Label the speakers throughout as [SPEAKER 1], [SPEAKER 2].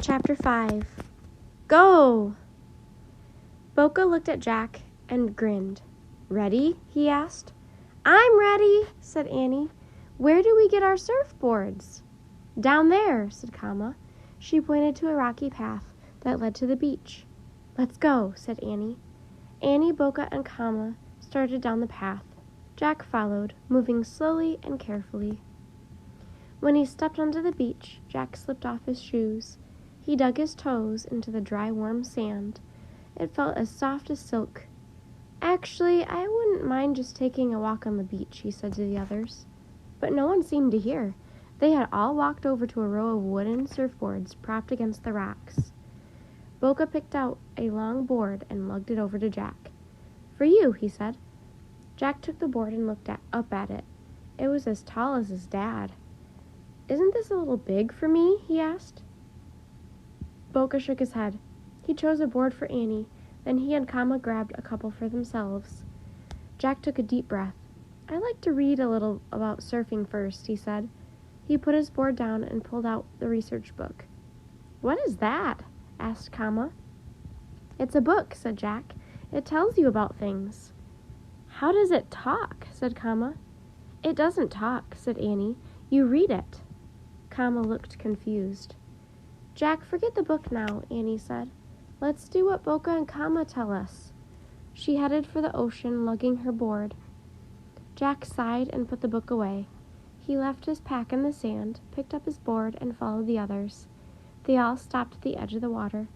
[SPEAKER 1] Chapter 5. Go! Boca looked at Jack and grinned. Ready? He asked. I'm ready, said Annie. Where do we get our surfboards? Down there, said Kama. She pointed to a rocky path that led to the beach. Let's go, said Annie. Annie, Boca, and Kama started down the path. Jack followed, moving slowly and carefully. When he stepped onto the beach, Jack slipped off his shoes. He dug his toes into the dry, warm sand. It felt as soft as silk. Actually, I wouldn't mind just taking a walk on the beach, he said to the others. But no one seemed to hear. They had all walked over to a row of wooden surfboards propped against the rocks. Boca picked out a long board and lugged it over to Jack. For you, he said. Jack took the board and looked up at it. It was as tall as his dad. Isn't this a little big for me? He asked. Boca shook his head. He chose a board for Annie. Then he and Kama grabbed a couple for themselves. Jack took a deep breath. I'd like to read a little about surfing first, he said. He put his board down and pulled out the research book. What is that? Asked Kama. It's a book, said Jack. It tells you about things. How does it talk? Said Kama. It doesn't talk, said Annie. You read it. Kama looked confused. Jack, forget the book now, Annie said. Let's do what Boca and Kama tell us. She headed for the ocean, lugging her board. Jack sighed and put the book away. He left his pack in the sand, picked up his board, and followed the others. They all stopped at the edge of the water.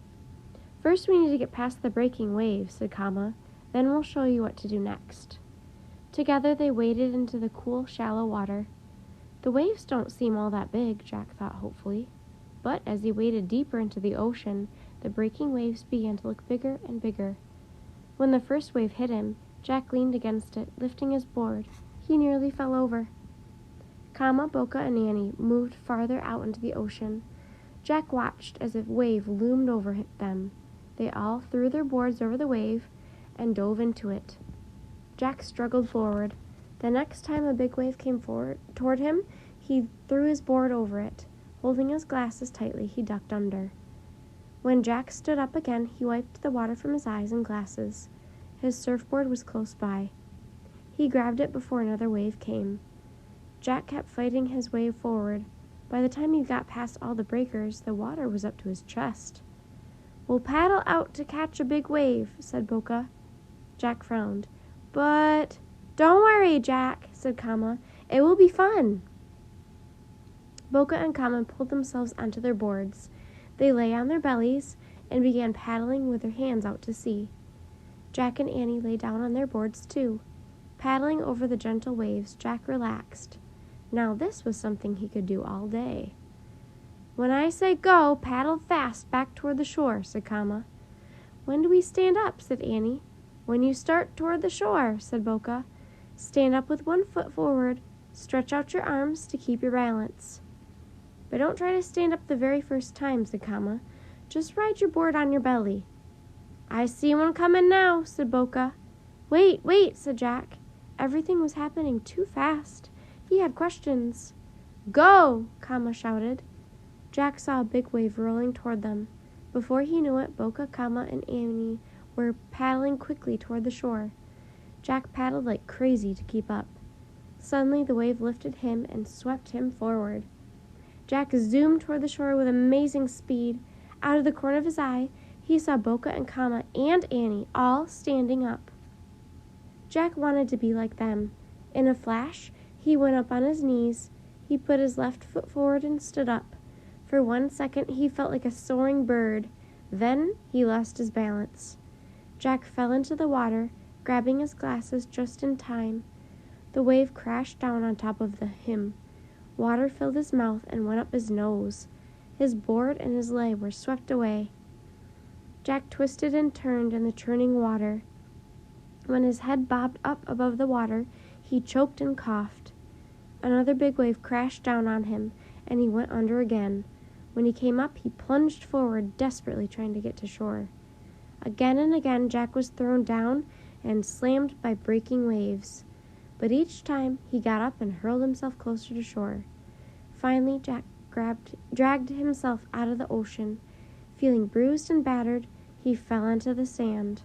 [SPEAKER 1] First we need to get past the breaking waves, said Kama. Then we'll show you what to do next. Together they waded into the cool, shallow water. The waves don't seem all that big, Jack thought hopefully. But as he waded deeper into the ocean, the breaking waves began to look bigger and bigger. When the first wave hit him, Jack leaned against it, lifting his board. He nearly fell over. Kama, Boca, and Annie moved farther out into the ocean. Jack watched as a wave loomed over them. They all threw their boards over the wave and dove into it. Jack struggled forward. The next time a big wave came toward him, he threw his board over it. Holding his glasses tightly, he ducked under. When Jack stood up again, he wiped the water from his eyes and glasses. His surfboard was close by. He grabbed it before another wave came. Jack kept fighting his way forward. By the time he got past all the breakers, the water was up to his chest. We'll paddle out to catch a big wave, said Boca. Jack frowned. But don't worry, Jack, said Kama. It will be fun. Boca and Kama pulled themselves onto their boards. They lay on their bellies and began paddling with their hands out to sea. Jack and Annie lay down on their boards too. Paddling over the gentle waves, Jack relaxed. Now this was something he could do all day. When I say go, paddle fast back toward the shore, said Kama. When do we stand up, said Annie. When you start toward the shore, said Boca. Stand up with one foot forward. Stretch out your arms to keep your balance. But don't try to stand up the very first time, said Kama. Just ride your board on your belly. I see one coming now, said Boca. Wait, said Jack. Everything was happening too fast. He had questions. Go, Kama shouted. Jack saw a big wave rolling toward them. Before he knew it, Boca, Kama, and Annie were paddling quickly toward the shore. Jack paddled like crazy to keep up. Suddenly, the wave lifted him and swept him forward. Jack zoomed toward the shore with amazing speed. Out of the corner of his eye, he saw Boca and Kama and Annie all standing up. Jack wanted to be like them. In a flash, he went up on his knees. He put his left foot forward and stood up. For 1 second, he felt like a soaring bird. Then he lost his balance. Jack fell into the water, grabbing his glasses just in time. The wave crashed down on top of him. Water filled his mouth and went up his nose. His board and his leg were swept away. Jack twisted and turned in the churning water. When his head bobbed up above the water, he choked and coughed. Another big wave crashed down on him, and he went under again. When he came up, he plunged forward, desperately trying to get to shore. Again and again, Jack was thrown down and slammed by breaking waves. But each time, he got up and hurled himself closer to shore. Finally, Jack dragged himself out of the ocean. Feeling bruised and battered, he fell onto the sand.